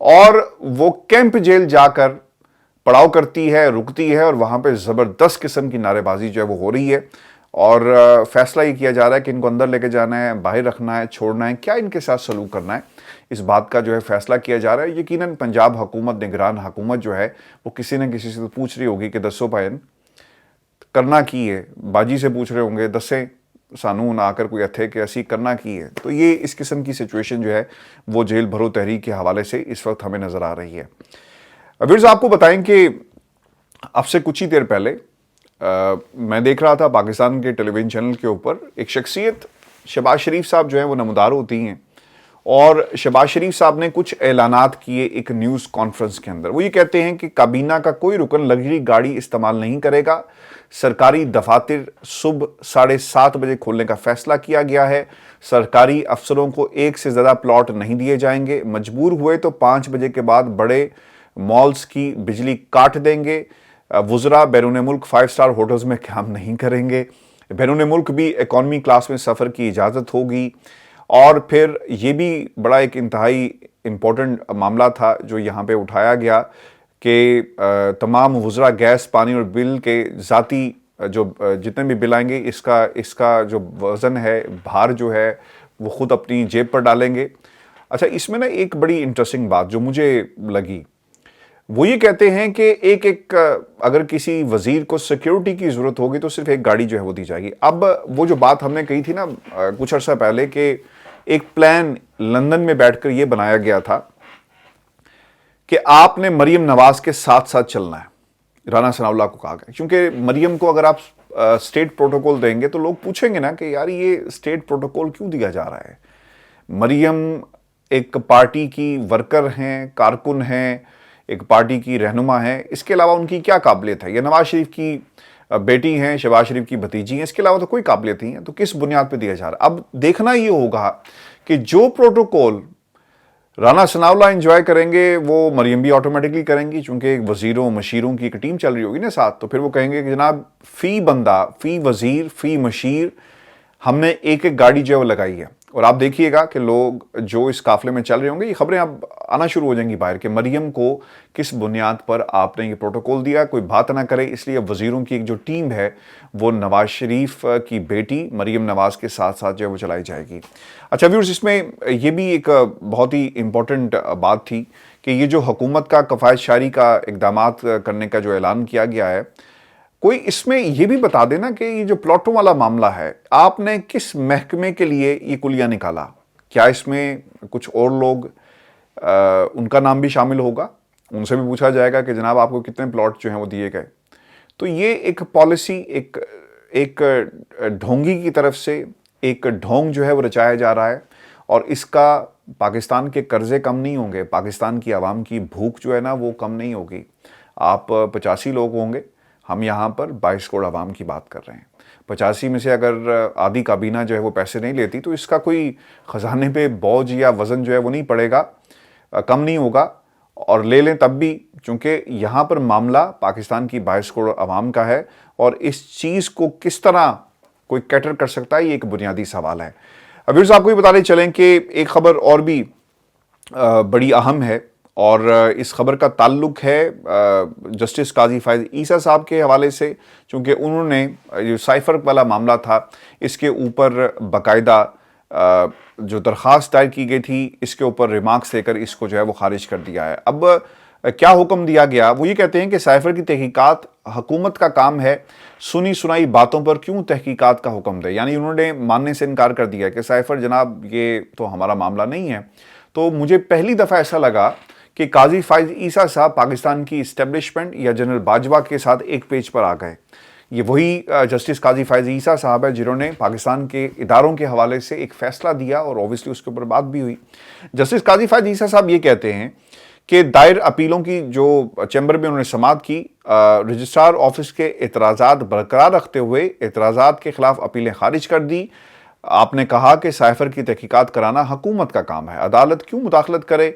اور وہ camp jail جا کر پڑاؤ کرتی ہے، رکتی ہے، اور وہاں پہ زبردست قسم کی نعرے بازی جو ہے وہ ہو رہی ہے، اور فیصلہ یہ کیا جا رہا ہے کہ ان کو اندر لے کے جانا ہے، باہر رکھنا ہے، چھوڑنا ہے، کیا ان کے ساتھ سلوک کرنا ہے، اس بات کا جو ہے فیصلہ کیا جا رہا ہے۔ یقیناً پنجاب حکومت، نگران حکومت جو ہے وہ کسی نہ کسی سے تو پوچھ رہی ہوگی کہ دسو بھائی کرنا کی ہے، باجی سے پوچھ رہے ہوں گے دسیں سانو نہ آ کر کوئی اتھے کہ اسی کرنا کی ہے۔ تو یہ اس قسم کی سچویشن جو ہے وہ جیل بھرو تحریک کے حوالے سے اس وقت ہمیں نظر آ رہی ہے۔ ویورز آپ کو بتائیں کہ اب سے کچھ ہی دیر پہلے میں دیکھ رہا تھا پاکستان کے ٹیلی ویژن چینل کے اوپر ایک شخصیت شہباز شریف صاحب جو ہیں وہ نمودار ہوتی ہیں، اور شہباز شریف صاحب نے کچھ اعلانات کیے ایک نیوز کانفرنس کے اندر۔ وہ یہ کہتے ہیں کہ کابینہ کا کوئی رکن لگژری گاڑی استعمال نہیں کرے گا، سرکاری دفاتر صبح 7:30 بجے کھولنے کا فیصلہ کیا گیا ہے، سرکاری افسروں کو ایک سے زیادہ پلاٹ نہیں دیے جائیں گے، مجبور ہوئے تو 5 بجے کے بعد بڑے مالز کی بجلی کاٹ دیں گے، وزراء بیرون ملک 5 اسٹار ہوٹلز میں قیام نہیں کریں گے، بیرون ملک بھی اکانومی کلاس میں سفر کی اجازت ہوگی۔ اور پھر یہ بھی بڑا ایک انتہائی امپورٹنٹ معاملہ تھا جو یہاں پہ اٹھایا گیا کہ تمام وزراء گیس، پانی اور بل کے ذاتی جو جتنے بھی بل آئیں گے اس کا جو وزن ہے، بھار جو ہے وہ خود اپنی جیب پر ڈالیں گے۔ اچھا، اس میں نا ایک بڑی انٹرسٹنگ بات جو مجھے لگی، وہ یہ کہتے ہیں کہ ایک اگر کسی وزیر کو سیکیورٹی کی ضرورت ہوگی تو صرف ایک گاڑی جو ہے وہ دی جائے گی۔ اب وہ جو بات ہم نے کہی تھی نا کچھ عرصہ پہلے کہ ایک پلان لندن میں بیٹھ کر یہ بنایا گیا تھا کہ آپ نے مریم نواز کے ساتھ ساتھ چلنا ہے، رانا ثناء اللہ کو کہا گیا، کیونکہ مریم کو اگر آپ اسٹیٹ پروٹوکول دیں گے تو لوگ پوچھیں گے نا کہ یار یہ اسٹیٹ پروٹوکول کیوں دیا جا رہا ہے۔ مریم ایک پارٹی کی ورکر ہیں، کارکن ہیں، ایک پارٹی کی رہنما ہیں، اس کے علاوہ ان کی کیا قابلیت ہے؟ یہ نواز شریف کی بیٹی ہیں، شہباز شریف کی بھتیجی ہیں، اس کے علاوہ تو کوئی قابلیت نہیں ہے، تو کس بنیاد پہ دیا جا رہا ہے؟ اب دیکھنا یہ ہوگا کہ جو پروٹوکول رانا ثناء اللہ انجوائے کریں گے وہ مریم بھی آٹومیٹکلی کریں گی، چونکہ ایک وزیروں مشیروں کی ایک ٹیم چل رہی ہوگی نا ساتھ، تو پھر وہ کہیں گے کہ جناب فی بندہ، فی وزیر، فی مشیر ہم نے ایک گاڑی جو ہے وہ لگائی ہے۔ اور آپ دیکھیے گا کہ لوگ جو اس قافلے میں چل رہے ہوں گے، یہ خبریں اب آنا شروع ہو جائیں گی باہر کہ مریم کو کس بنیاد پر آپ نے یہ پروٹوکول دیا، کوئی بات نہ کرے، اس لیے وزیروں کی ایک جو ٹیم ہے وہ نواز شریف کی بیٹی مریم نواز کے ساتھ ساتھ جو ہے وہ چلائی جائے گی۔ اچھا ویورز، اس میں یہ بھی ایک بہت ہی امپورٹنٹ بات تھی کہ یہ جو حکومت کا کفایت شعاری کا اقدامات کرنے کا جو اعلان کیا گیا ہے، کوئی اس میں یہ بھی بتا دینا کہ یہ جو پلاٹوں والا معاملہ ہے، آپ نے کس محکمے کے لیے یہ کلیہ نکالا؟ کیا اس میں کچھ اور لوگ ان کا نام بھی شامل ہوگا؟ ان سے بھی پوچھا جائے گا کہ جناب آپ کو کتنے پلاٹ جو ہیں وہ دیے گئے؟ تو یہ ایک پالیسی، ایک ڈھونگی کی طرف سے ایک ڈھونگ جو ہے وہ رچایا جا رہا ہے، اور اس کا پاکستان کے قرضے کم نہیں ہوں گے، پاکستان کی عوام کی بھوک جو ہے نا وہ کم نہیں ہوگی۔ آپ 85 لوگ ہوں گے، ہم یہاں پر 22 کروڑ عوام کی بات کر رہے ہیں۔ 85 میں سے اگر آدھی کابینہ جو ہے وہ پیسے نہیں لیتی تو اس کا کوئی خزانے پہ بوجھ یا وزن جو ہے وہ نہیں پڑے گا، کم نہیں ہوگا، اور لے لیں تب بھی، چونکہ یہاں پر معاملہ پاکستان کی 22 کروڑ عوام کا ہے، اور اس چیز کو کس طرح کوئی کیٹر کر سکتا ہے یہ ایک بنیادی سوال ہے۔ ویورز، آپ کو یہ بتانے چلیں کہ ایک خبر اور بھی بڑی اہم ہے، اور اس خبر کا تعلق ہے جسٹس قاضی فائز عیسیٰ صاحب کے حوالے سے، چونکہ انہوں نے جو سائفر والا معاملہ تھا اس کے اوپر باقاعدہ جو درخواست دائر کی گئی تھی اس کے اوپر ریمارکس لے کر اس کو جو ہے وہ خارج کر دیا ہے۔ اب کیا حکم دیا گیا؟ وہ یہ کہتے ہیں کہ سائفر کی تحقیقات حکومت کا کام ہے، سنی سنائی باتوں پر کیوں تحقیقات کا حکم دے؟ یعنی انہوں نے ماننے سے انکار کر دیا کہ سائفر جناب یہ تو ہمارا معاملہ نہیں ہے۔ تو مجھے پہلی دفعہ ایسا لگا کہ قاضی فائز عیسیٰ صاحب پاکستان کی اسٹیبلشمنٹ یا جنرل باجوہ کے ساتھ ایک پیج پر آ گئے۔ یہ وہی جسٹس قاضی فائز عیسیٰ صاحب ہے جنہوں نے پاکستان کے اداروں کے حوالے سے ایک فیصلہ دیا، اور اوبویسلی اس کے اوپر بات بھی ہوئی۔ جسٹس قاضی فائز عیسیٰ صاحب یہ کہتے ہیں کہ دائر اپیلوں کی جو چیمبر میں انہوں نے سماعت کی، رجسٹرار آفس کے اعتراضات برقرار رکھتے ہوئے اعتراضات کے خلاف اپیلیں خارج کر دی۔ آپ نے کہا کہ سائفر کی تحقیقات کرانا حکومت کا کام ہے، عدالت کیوں مداخلت کرے؟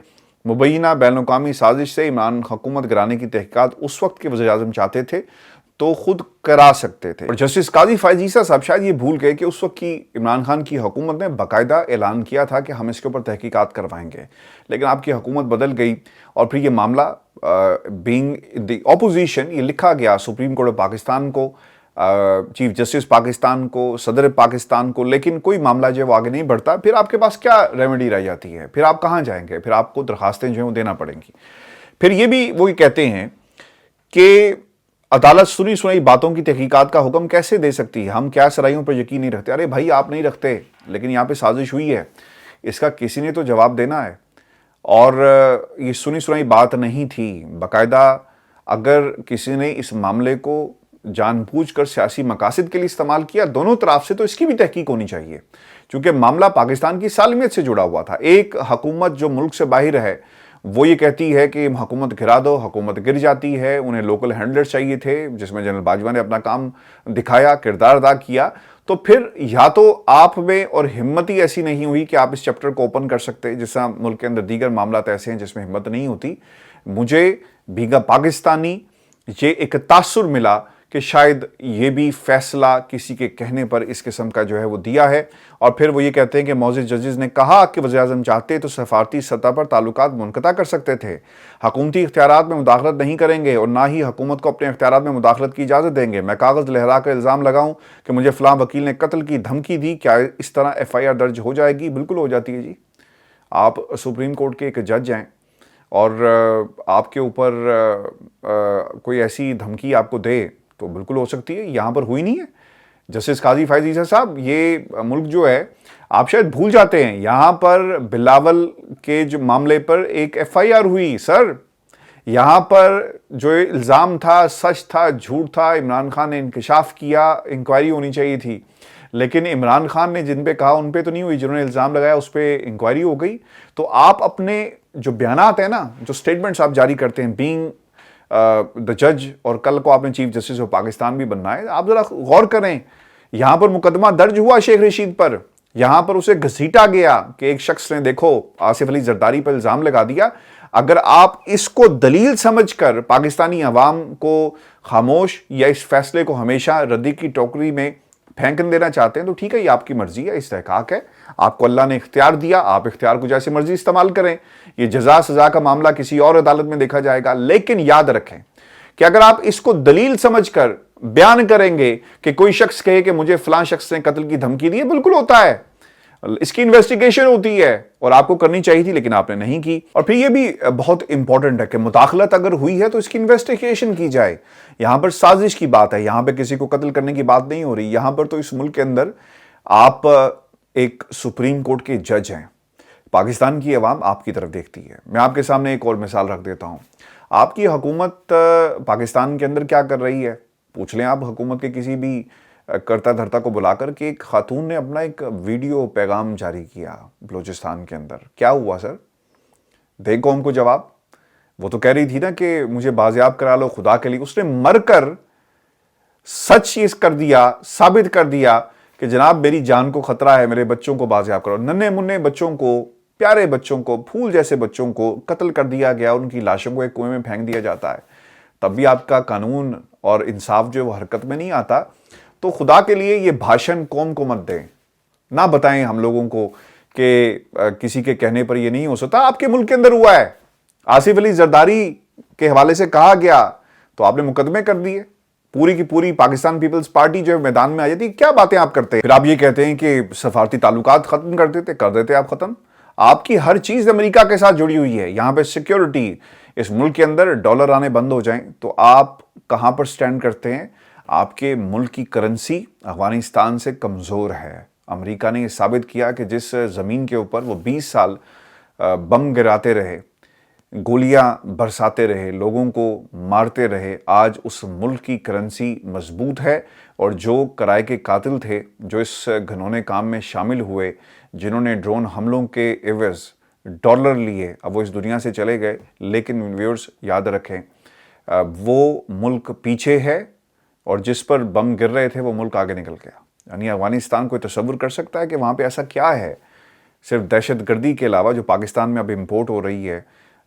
مبینہ بین الاقوامی سازش سے عمران حکومت گرانے کی تحقیقات اس وقت کے وزیر اعظم چاہتے تھے تو خود کرا سکتے تھے. اور جسٹس قاضی فائز عیسیٰ صاحب شاید یہ بھول گئے کہ اس وقت کی عمران خان کی حکومت نے باقاعدہ اعلان کیا تھا کہ ہم اس کے اوپر تحقیقات کروائیں گے، لیکن آپ کی حکومت بدل گئی اور پھر یہ معاملہ بینگ دی اپوزیشن یہ لکھا گیا سپریم کورٹ آف پاکستان کو، چیف جسٹس پاکستان کو، صدر پاکستان کو، لیکن کوئی معاملہ جو ہے وہ آگے نہیں بڑھتا. پھر آپ کے پاس کیا ریمیڈی رہ جاتی ہے؟ پھر آپ کہاں جائیں گے؟ پھر آپ کو درخواستیں جو ہیں وہ دینا پڑیں گی. پھر یہ بھی وہی کہتے ہیں کہ عدالت سنی سنائی باتوں کی تحقیقات کا حکم کیسے دے سکتی ہے؟ ہم کیا سرائیوں پر یقین نہیں رکھتے. ارے بھائی آپ نہیں رکھتے، لیکن یہاں پہ سازش ہوئی ہے، اس کا کسی نے تو جواب دینا ہے. اور یہ سنی سنائی بات نہیں تھی. باقاعدہ اگر کسی نے اس معاملے کو جان بوجھ کر سیاسی مقاصد کے لیے استعمال کیا دونوں طرف سے، تو اس کی بھی تحقیق ہونی چاہیے، چونکہ معاملہ پاکستان کی سالمیت سے جڑا ہوا تھا. ایک حکومت جو ملک سے باہر ہے وہ یہ کہتی ہے کہ حکومت گرا دو، حکومت گر جاتی ہے. انہیں لوکل ہینڈلر چاہیے تھے، جس میں جنرل باجوہ نے اپنا کام دکھایا، کردار ادا کیا. تو پھر یا تو آپ میں اور ہمت ہی ایسی نہیں ہوئی کہ آپ اس چیپٹر کو اوپن کر سکتے، جس طرح ملک کے اندر دیگر معاملات ایسے ہیں جس میں ہمت نہیں ہوتی. مجھے بھیگا پاکستانی یہ ایک تاثر ملا کہ شاید یہ بھی فیصلہ کسی کے کہنے پر اس قسم کا جو ہے وہ دیا ہے. اور پھر وہ یہ کہتے ہیں کہ معزز ججز نے کہا کہ وزیر اعظم چاہتے تو سفارتی سطح پر تعلقات منقطع کر سکتے تھے، حکومتی اختیارات میں مداخلت نہیں کریں گے اور نہ ہی حکومت کو اپنے اختیارات میں مداخلت کی اجازت دیں گے. میں کاغذ لہرا کر الزام لگاؤں کہ مجھے فلاں وکیل نے قتل کی دھمکی دی، کیا اس طرح ایف آئی آر درج ہو جائے گی؟ بالکل ہو جاتی ہے جی. آپ سپریم کورٹ کے ایک جج ہیں اور آپ کے اوپر کوئی ایسی دھمکی آپ کو دے تو بالکل ہو سکتی ہے. یہاں پر ہوئی نہیں ہے. جسٹس قاضی فائز عیسیٰ صاحب، یہ ملک جو ہے آپ شاید بھول جاتے ہیں، یہاں پر بلاول کے جو معاملے پر ایک ایف آئی آر ہوئی. سر یہاں پر جو الزام تھا سچ تھا جھوٹ تھا، عمران خان نے انکشاف کیا، انکوائری ہونی چاہیے تھی، لیکن عمران خان نے جن پہ کہا ان پہ تو نہیں ہوئی، جنہوں نے الزام لگایا اس پہ انکوائری ہو گئی. تو آپ اپنے جو بیانات ہیں نا، جو سٹیٹمنٹس آپ جاری کرتے ہیں بینگ دا جج، اور کل کو آپ نے چیف جسٹس آف پاکستان بھی بننا ہے، آپ ذرا غور کریں. یہاں پر مقدمہ درج ہوا شیخ رشید پر، یہاں پر اسے گھسیٹا گیا کہ ایک شخص نے دیکھو آصف علی زرداری پر الزام لگا دیا. اگر آپ اس کو دلیل سمجھ کر پاکستانی عوام کو خاموش یا اس فیصلے کو ہمیشہ ردی کی ٹوکری میں پھینک دینا چاہتے ہیں تو ٹھیک ہے، یہ آپ کی مرضی ہے، استحقاق ہے، آپ کو اللہ نے اختیار دیا، آپ اختیار کو جیسے مرضی استعمال کریں. یہ جزا سزا کا معاملہ کسی اور عدالت میں دیکھا جائے گا. لیکن یاد رکھیں کہ اگر آپ اس کو دلیل سمجھ کر بیان کریں گے کہ کوئی شخص کہے کہ مجھے فلاں شخص نے قتل کی دھمکی دی ہے، بالکل ہوتا ہے، اس کی انویسٹیگیشن ہوتی ہے اور آپ کو کرنی چاہیے تھی لیکن آپ نے نہیں کی. اور پھر یہ بھی بہت امپورٹنٹ ہے کہ مداخلت اگر ہوئی ہے تو اس کی انویسٹیگیشن کی جائے. یہاں پر سازش کی بات ہے، یہاں پہ کسی کو قتل کرنے کی بات نہیں ہو رہی. یہاں پر تو اس ملک کے اندر آپ ایک سپریم کورٹ کے جج ہیں، پاکستان کی عوام آپ کی طرف دیکھتی ہے. میں آپ کے سامنے ایک اور مثال رکھ دیتا ہوں. آپ کی حکومت پاکستان کے اندر کیا کر رہی ہے؟ پوچھ لیں آپ حکومت کے کسی بھی کرتا دھرتا کو بلا کر کہ ایک خاتون نے اپنا ایک ویڈیو پیغام جاری کیا بلوچستان کے اندر. کیا ہوا سر؟ دے قوم کو جواب. وہ تو کہہ رہی تھی نا کہ مجھے بازیاب کرا لو خدا کے لیے. اس نے مر کر سچ یہ کر دیا، ثابت کر دیا کہ جناب میری جان کو خطرہ ہے، میرے بچوں کو بازیاب کرو. ننھے منھے بچوں کو، پیارے بچوں کو، پھول جیسے بچوں کو قتل کر دیا گیا، ان کی لاشوں کو ایک کنویں میں پھینک دیا جاتا ہے. تب بھی آپ کا قانون اور انصاف جو وہ حرکت میں نہیں آتا. تو خدا کے لیے یہ بھاشن قوم کو مت دیں، نہ بتائیں ہم لوگوں کو کہ کسی کے کہنے پر یہ نہیں ہو سکتا. آپ کے ملک کے اندر ہوا ہے، آصف علی زرداری کے حوالے سے کہا گیا تو آپ نے مقدمے کر دیے. پوری کی پوری پاکستان پیپلز پارٹی جو میدان میں آ جاتی. کیا باتیں آپ کرتے ہیں؟ پھر آپ یہ کہتے ہیں کہ سفارتی تعلقات ختم کر دیتے آپ ختم. آپ کی ہر چیز امریکہ کے ساتھ جڑی ہوئی ہے. یہاں پہ سیکیورٹی، اس ملک کے اندر ڈالر آنے بند ہو جائیں تو آپ کہاں پر سٹینڈ کرتے ہیں؟ آپ کے ملک کی کرنسی افغانستان سے کمزور ہے. امریکہ نے یہ ثابت کیا کہ جس زمین کے اوپر وہ 20 سال بم گراتے رہے، گولیاں برساتے رہے، لوگوں کو مارتے رہے، آج اس ملک کی کرنسی مضبوط ہے. اور جو کرائے کے قاتل تھے، جو اس گھنونے کام میں شامل ہوئے، جنہوں نے ڈرون حملوں کے عوض ڈالر لیے، اب وہ اس دنیا سے چلے گئے. لیکن ویورز یاد رکھیں وہ ملک پیچھے ہے اور جس پر بم گر رہے تھے وہ ملک آگے نکل گیا. یعنی افغانستان کوئی تصور کر سکتا ہے کہ وہاں پہ ایسا کیا ہے صرف دہشت گردی کے علاوہ جو پاکستان میں اب امپورٹ ہو رہی ہے،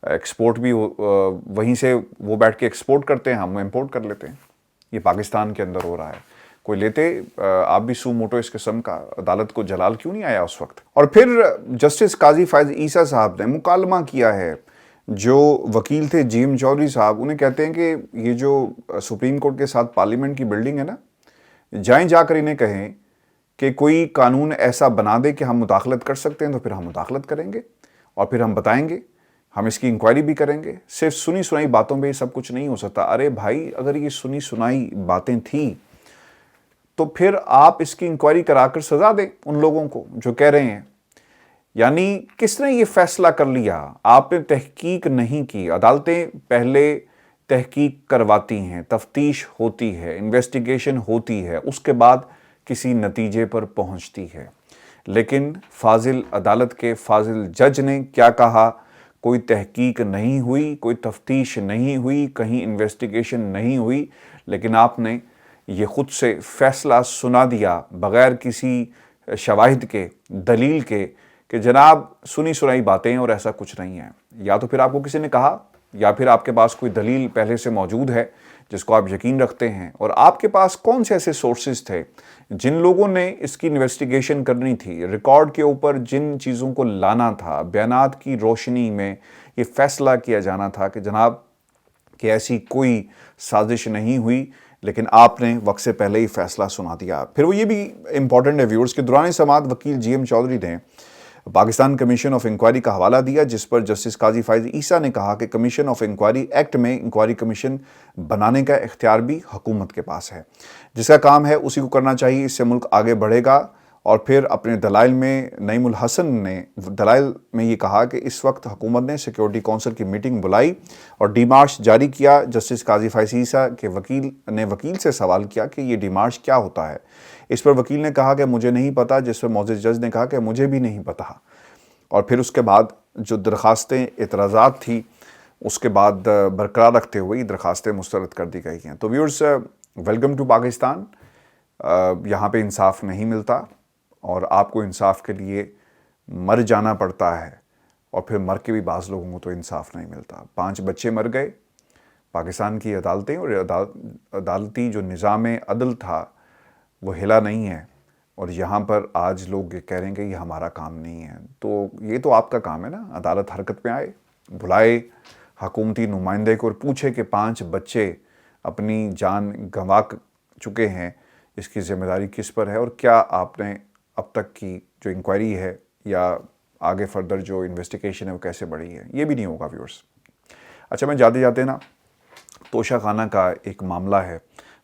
ایکسپورٹ بھی وہیں سے وہ بیٹھ کے ایکسپورٹ کرتے ہیں، ہم امپورٹ کر لیتے ہیں. یہ پاکستان کے اندر ہو رہا ہے. کوئی لیتے آپ بھی سو موٹو اس قسم کا, عدالت کو جلال کیوں نہیں آیا اس وقت؟ اور پھر جسٹس قاضی فائز عیسیٰ صاحب نے مکالمہ کیا ہے. جو وکیل تھے جی ایم چودھری صاحب, انہیں کہتے ہیں کہ یہ جو سپریم کورٹ کے ساتھ پارلیمنٹ کی بلڈنگ ہے نا, جائیں جا کر انہیں کہیں کہ کوئی قانون ایسا بنا دے کہ ہم مداخلت کر سکتے ہیں, تو پھر ہم مداخلت کریں گے اور پھر ہم بتائیں گے, ہم اس کی انکوائری بھی کریں گے. صرف سنی سنائی باتوں پہ یہ سب کچھ نہیں ہو سکتا. ارے بھائی, اگر یہ سنی سنائی باتیں تھیں تو پھر آپ اس کی انکوائری کرا کر سزا دیں ان لوگوں کو جو کہہ رہے ہیں. یعنی کس نے یہ فیصلہ کر لیا؟ آپ نے تحقیق نہیں کی. عدالتیں پہلے تحقیق کرواتی ہیں, تفتیش ہوتی ہے, انویسٹیگیشن ہوتی ہے, اس کے بعد کسی نتیجے پر پہنچتی ہے. لیکن فاضل عدالت کے فاضل جج نے کیا کہا؟ کوئی تحقیق نہیں ہوئی, کوئی تفتیش نہیں ہوئی, کہیں انویسٹیگیشن نہیں ہوئی, لیکن آپ نے یہ خود سے فیصلہ سنا دیا بغیر کسی شواہد کے, دلیل کے, کہ جناب سنی سنائی باتیں اور ایسا کچھ نہیں ہے. یا تو پھر آپ کو کسی نے کہا, یا پھر آپ کے پاس کوئی دلیل پہلے سے موجود ہے جس کو آپ یقین رکھتے ہیں. اور آپ کے پاس کون سے ایسے سورسز تھے جن لوگوں نے اس کی انویسٹیگیشن کرنی تھی, ریکارڈ کے اوپر جن چیزوں کو لانا تھا, بیانات کی روشنی میں یہ فیصلہ کیا جانا تھا کہ جناب کہ ایسی کوئی سازش نہیں ہوئی, لیکن آپ نے وقت سے پہلے ہی فیصلہ سنا دیا. پھر وہ یہ بھی امپورٹنٹ ہے ویورز کہ دوران سماعت وکیل جی ایم چودھری نے پاکستان کمیشن آف انکوائری کا حوالہ دیا, جس پر جسٹس قاضی فائز عیسیٰ نے کہا کہ کمیشن آف انکوائری ایکٹ میں انکوائری کمیشن بنانے کا اختیار بھی حکومت کے پاس ہے. جس کا کام ہے اسی کو کرنا چاہیے, اس سے ملک آگے بڑھے گا. اور پھر اپنے دلائل میں نعیم الحسن نے دلائل میں یہ کہا کہ اس وقت حکومت نے سیکیورٹی کونسل کی میٹنگ بلائی اور ڈی مارچ جاری کیا. جسٹس قاضی فائز عیسیٰ کے وکیل سے سوال کیا کہ یہ ڈی مارچ کیا ہوتا ہے. اس پر وکیل نے کہا کہ مجھے نہیں پتا, جس پر معزز جج نے کہا کہ مجھے بھی نہیں پتا. اور پھر اس کے بعد جو درخواستیں اعتراضات تھی اس کے بعد برقرار رکھتے ہوئے درخواستیں مسترد کر دی گئی ہیں. تو ویورز, ویلکم ٹو پاکستان. یہاں پہ انصاف نہیں ملتا اور آپ کو انصاف کے لیے مر جانا پڑتا ہے, اور پھر مر کے بھی بعض لوگوں کو تو انصاف نہیں ملتا. 5 بچے مر گئے. پاکستان کی عدالتیں اور عدالتی جو نظام عدل تھا وہ ہلا نہیں ہے, اور یہاں پر آج لوگ کہہ رہے ہیں کہ یہ ہمارا کام نہیں ہے. تو یہ تو آپ کا کام ہے نا, عدالت حرکت میں آئے, بلائے حکومتی نمائندے کو اور پوچھے کہ 5 بچے اپنی جان گنوا چکے ہیں, اس کی ذمہ داری کس پر ہے, اور کیا آپ نے اب تک کی جو انکوائری ہے یا آگے فردر جو انویسٹیگیشن ہے وہ کیسے بڑھی ہے. یہ بھی نہیں ہوگا ویورز. اچھا, میں جاتے جاتے نا توشہ خانہ کا ایک معاملہ ہے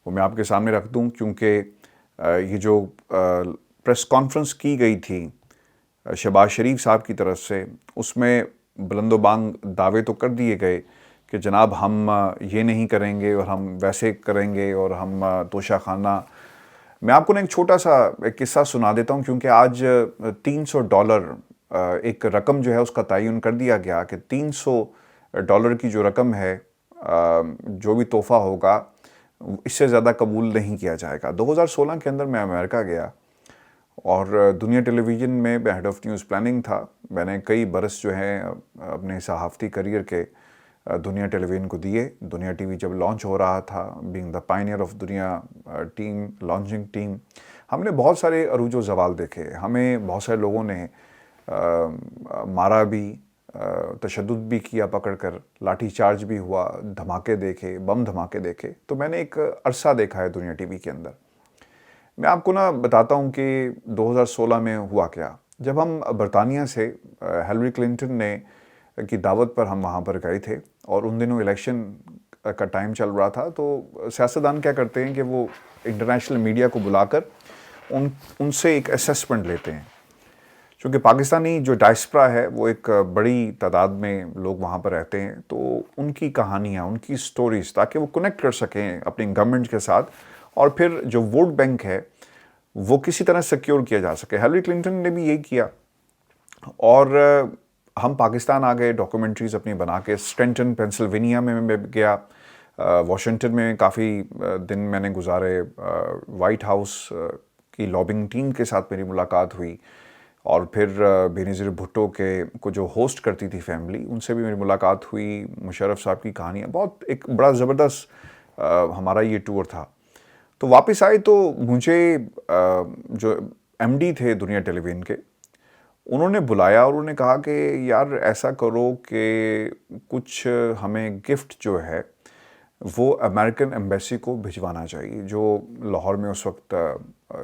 وہ میں آپ کے سامنے رکھ دوں, کیونکہ یہ جو پریس کانفرنس کی گئی تھی شہباز شریف صاحب کی طرف سے, اس میں بلند و بانگ دعوے تو کر دیے گئے کہ جناب ہم یہ نہیں کریں گے اور ہم ویسے کریں گے اور ہم توشہ خانہ. میں آپ کو نا ایک چھوٹا سا ایک قصہ سنا دیتا ہوں, کیونکہ آج $300 ایک رقم جو ہے اس کا تعین کر دیا گیا کہ $300 کی جو رقم ہے, جو بھی تحفہ ہوگا اس سے زیادہ قبول نہیں کیا جائے گا. 2016 کے اندر میں امریکہ گیا اور دنیا ٹیلی ویژن میں ہیڈ آف نیوز پلاننگ تھا. میں نے کئی برس جو ہیں اپنے صحافتی کریئر کے دنیا ٹیلی ویژن کو دیے. دنیا ٹی وی جب لانچ ہو رہا تھا, بینگ دا پائنیئر آف دنیا ٹیم, لانچنگ ٹیم, ہم نے بہت سارے عروج و زوال دیکھے. ہمیں بہت سارے لوگوں نے مارا بھی, تشدد بھی کیا, پکڑ کر لاٹھی چارج بھی ہوا, دھماکے دیکھے, بم دھماکے دیکھے. تو میں نے ایک عرصہ دیکھا ہے دنیا ٹی وی کے اندر. میں آپ کو نا بتاتا ہوں کہ 2016 میں ہوا کیا. جب ہم برطانیہ سے ہیلری کلنٹن نے کی دعوت پر ہم وہاں پر گئے تھے, اور ان دنوں الیکشن کا ٹائم چل رہا تھا, تو سیاستدان کیا کرتے ہیں کہ وہ انٹرنیشنل میڈیا کو بلا کر ان سے ایک اسیسمنٹ لیتے ہیں. چونکہ پاکستانی جو ڈائسپرا ہے وہ ایک بڑی تعداد میں لوگ وہاں پر رہتے ہیں, تو ان کی کہانیاں, ان کی سٹوریز, تاکہ وہ کنیکٹ کر سکیں اپنی گورنمنٹ کے ساتھ, اور پھر جو ووٹ بینک ہے وہ کسی طرح سیکیور کیا جا سکے. ہیلری کلنٹن نے بھی یہی کیا, اور ہم پاکستان آ گئے ڈاکومنٹریز اپنی بنا کے. اسٹرینٹن پینسلوینیا میں گیا, واشنگٹن میں کافی دن میں نے گزارے, وائٹ ہاؤس کی لابنگ ٹیم کے ساتھ میری ملاقات ہوئی, اور پھر بینظیر بھٹو کو جو ہوسٹ کرتی تھی فیملی, ان سے بھی میری ملاقات ہوئی. مشرف صاحب کی کہانیاں, بہت ایک بڑا زبردست ہمارا یہ ٹور تھا. تو واپس آئے تو مجھے جو ایم ڈی تھے دنیا ٹیلی ویژن کے، انہوں نے بلایا اور انہوں نے کہا کہ یار ایسا کرو کہ کچھ ہمیں گفٹ جو ہے وہ امریکن ایمبیسی کو بھجوانا چاہیے، جو لاہور میں اس وقت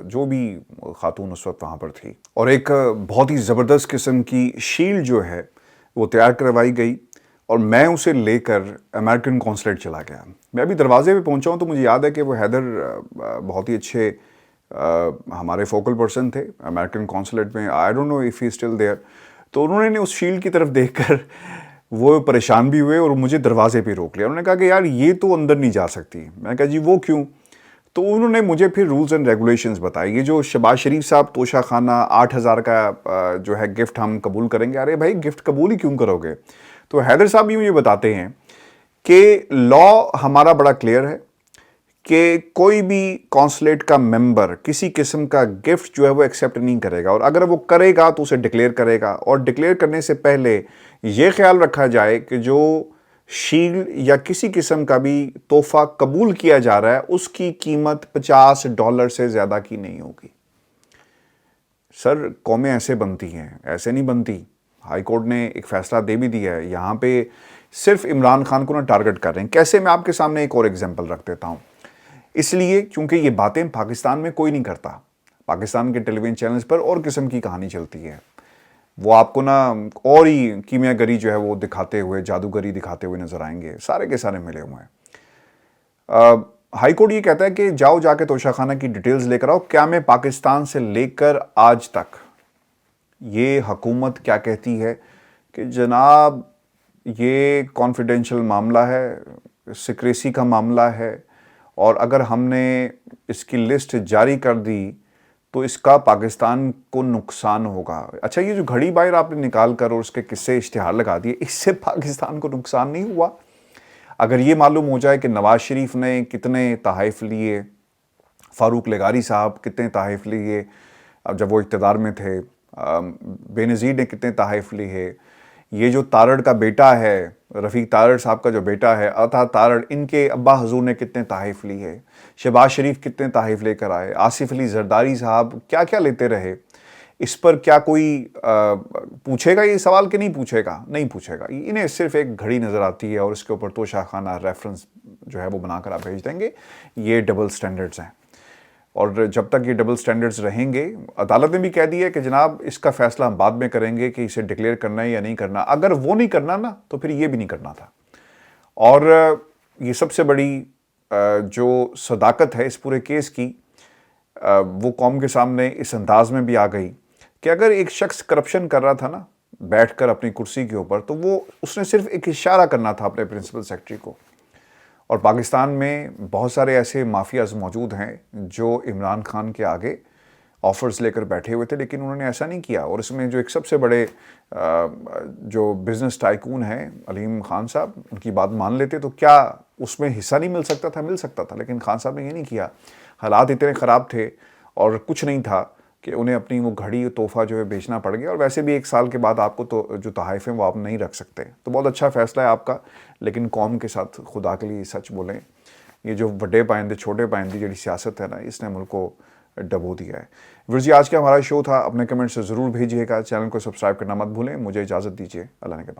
جو بھی خاتون اس وقت وہاں پر تھی، اور ایک بہت ہی زبردست قسم کی شیلڈ جو ہے وہ تیار کروائی گئی، اور میں اسے لے کر امریکن کونسلیٹ چلا گیا۔ میں ابھی دروازے پہ پہنچا ہوں تو مجھے یاد ہے کہ وہ حیدر بہت ہی اچھے ہمارے فوکل پرسن تھے امریکن کونسلیٹ میں، I don't know if he still there. تو انہوں نے اس شیلڈ کی طرف دیکھ کر وہ پریشان بھی ہوئے اور مجھے دروازے پہ روک لیا۔ انہوں نے کہا کہ یار یہ تو اندر نہیں جا سکتی۔ میں نے کہا جی وہ کیوں؟ تو انہوں نے مجھے پھر رولز اینڈ ریگولیشنز بتائی۔ یہ جو شہباز شریف صاحب توشہ خانہ 8,000 کا جو ہے گفٹ ہم قبول کریں گے، ارے بھائی گفٹ قبول ہی کیوں کرو گے؟ تو حیدر صاحب بھی مجھے بتاتے ہیں کہ لا ہمارا بڑا کلیئر ہے کہ کوئی بھی کونسلیٹ کا ممبر کسی قسم کا گفٹ جو ہے وہ ایکسیپٹ نہیں کرے گا، اور اگر وہ کرے گا تو اسے ڈکلیئر کرے گا، اور ڈکلیئر کرنے سے پہلے یہ خیال رکھا جائے کہ جو شیلڈ یا کسی قسم کا بھی تحفہ قبول کیا جا رہا ہے اس کی قیمت $50 سے زیادہ کی نہیں ہوگی۔ سر قومیں ایسے بنتی ہیں، ایسے نہیں بنتی۔ ہائی کورٹ نے ایک فیصلہ دے بھی دیا ہے، یہاں پہ صرف عمران خان کو نہ ٹارگٹ کر رہے ہیں۔ کیسے؟ میں آپ کے سامنے ایک اور ایگزامپل رکھ دیتا ہوں۔ اس لیے کیونکہ یہ باتیں پاکستان میں کوئی نہیں کرتا، پاکستان کے ٹیلی ویژن چینلز پر اور قسم کی کہانی چلتی ہے، وہ آپ کو نا اور ہی کیمیا گری جو ہے وہ دکھاتے ہوئے، جادوگری دکھاتے ہوئے نظر آئیں گے، سارے کے سارے ملے ہوئے ہیں۔ ہائی کورٹ یہ کہتا ہے کہ جاؤ جا کے توشہ خانہ کی ڈیٹیلز لے کر آؤ، قیام پاکستان سے لے کر آج تک یہ حکومت کیا کہتی ہے کہ جناب یہ کانفیڈینشیل معاملہ ہے، سیکریسی کا معاملہ ہے، اور اگر ہم نے اس کی لسٹ جاری کر دی تو اس کا پاکستان کو نقصان ہوگا۔ اچھا یہ جو گھڑی باہر آپ نے نکال کر اور اس کے قصے اشتہار لگا دیے، اس سے پاکستان کو نقصان نہیں ہوا؟ اگر یہ معلوم ہو جائے کہ نواز شریف نے کتنے تحائف لیے، فاروق لغاری صاحب کتنے تحائف لیے جب وہ اقتدار میں تھے، بے نظیر نے کتنے تحائف لیے، یہ جو تارڑ کا بیٹا ہے، رفیق تارڑ صاحب کا جو بیٹا ہے عطا تارڑ، ان کے ابا حضور نے کتنے تحائف لی ہے، شہباز شریف کتنے تحائف لے کر آئے، آصف علی زرداری صاحب کیا کیا لیتے رہے، اس پر کیا کوئی پوچھے گا یہ سوال کہ نہیں پوچھے گا؟ نہیں پوچھے گا۔ انہیں صرف ایک گھڑی نظر آتی ہے اور اس کے اوپر توشہ خانہ ریفرنس جو ہے وہ بنا کر آپ بھیج دیں گے۔ یہ ڈبل سٹینڈرڈز ہیں، اور جب تک یہ ڈبل سٹینڈرڈز رہیں گے، عدالت نے بھی کہہ دیا کہ جناب اس کا فیصلہ ہم بعد میں کریں گے کہ اسے ڈکلیئر کرنا ہے یا نہیں کرنا۔ اگر وہ نہیں کرنا نا تو پھر یہ بھی نہیں کرنا تھا۔ اور یہ سب سے بڑی جو صداقت ہے اس پورے کیس کی، وہ قوم کے سامنے اس انداز میں بھی آ گئی کہ اگر ایک شخص کرپشن کر رہا تھا نا بیٹھ کر اپنی کرسی کے اوپر، تو وہ اس نے صرف ایک اشارہ کرنا تھا اپنے پرنسپل سیکرٹری کو۔ اور پاکستان میں بہت سارے ایسے مافیاز موجود ہیں جو عمران خان کے آگے آفرز لے کر بیٹھے ہوئے تھے، لیکن انہوں نے ایسا نہیں کیا۔ اور اس میں جو ایک سب سے بڑے جو بزنس ٹائکون ہیں علیم خان صاحب، ان کی بات مان لیتے تو کیا اس میں حصہ نہیں مل سکتا تھا؟ مل سکتا تھا، لیکن خان صاحب نے یہ نہیں کیا۔ حالات اتنے خراب تھے اور کچھ نہیں تھا کہ انہیں اپنی وہ گھڑی تحفہ جو ہے بیچنا پڑ گیا، اور ویسے بھی 1 سال کے بعد آپ کو تو جو تحائف ہیں وہ آپ نہیں رکھ سکتے۔ تو بہت اچھا فیصلہ ہے آپ کا، لیکن قوم کے ساتھ خدا کے لیے سچ بولیں۔ یہ جو بڑے پائندے چھوٹے پائندے جڑی سیاست ہے نا، اس نے ملک کو ڈبو دیا ہے۔ ورزی آج کا ہمارا شو تھا، اپنے کمنٹ سے ضرور بھیجیے گا، چینل کو سبسکرائب کرنا مت بھولیں۔ مجھے اجازت دیجیے، اللہ نے کے بعد۔